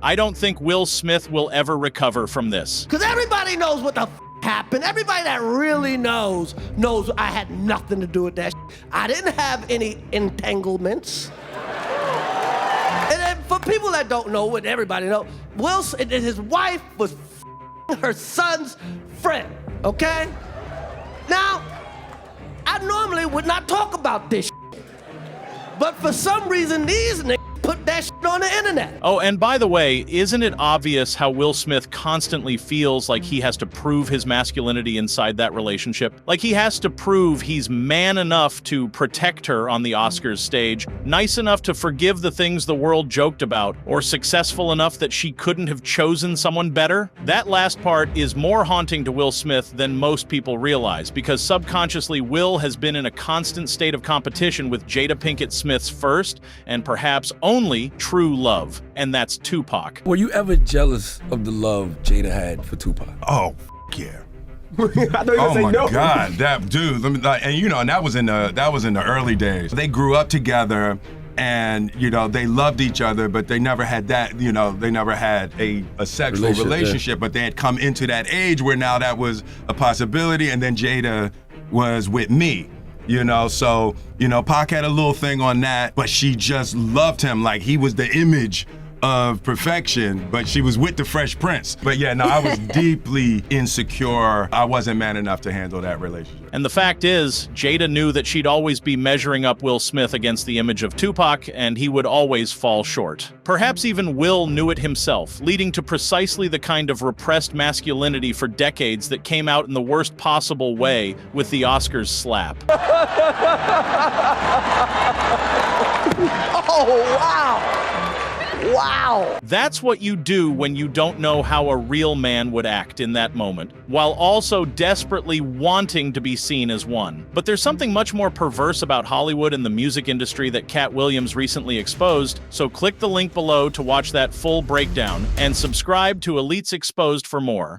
I don't think Will Smith will ever recover from this. Because everybody knows what the happened. Everybody that really knows I had nothing to do with that. I didn't have any entanglements. And then for people that don't know, and everybody know, his wife was her son's friend, okay? Now, I normally would not talk about this but for some reason, these niggas put that shit on the internet. Oh, and by the way, isn't it obvious how Will Smith constantly feels like he has to prove his masculinity inside that relationship? Like he has to prove he's man enough to protect her on the Oscars stage, nice enough to forgive the things the world joked about, or successful enough that she couldn't have chosen someone better? That last part is more haunting to Will Smith than most people realize, because subconsciously Will has been in a constant state of competition with Jada Pinkett Smith's first, and perhaps only, true love, and that's Tupac. Were you ever jealous of the love Jada had for Tupac? Oh, yeah. I thought you were Oh gonna say my no. God, that dude. And that was in the early days. They grew up together, and they loved each other, but they never had that. They never had a sexual relationship. But they had come into that age where now that was a possibility. And then Jada was with me. So Pac had a little thing on that, but she just loved him like he was the image of perfection, but she was with the Fresh Prince. But yeah, no, I was deeply insecure. I wasn't man enough to handle that relationship. And the fact is, Jada knew that she'd always be measuring up Will Smith against the image of Tupac, and he would always fall short. Perhaps even Will knew it himself, leading to precisely the kind of repressed masculinity for decades that came out in the worst possible way with the Oscars slap. Oh, wow. Wow. That's what you do when you don't know how a real man would act in that moment, while also desperately wanting to be seen as one. But there's something much more perverse about Hollywood and the music industry that Cat Williams recently exposed, so click the link below to watch that full breakdown, and subscribe to Elites Exposed for more.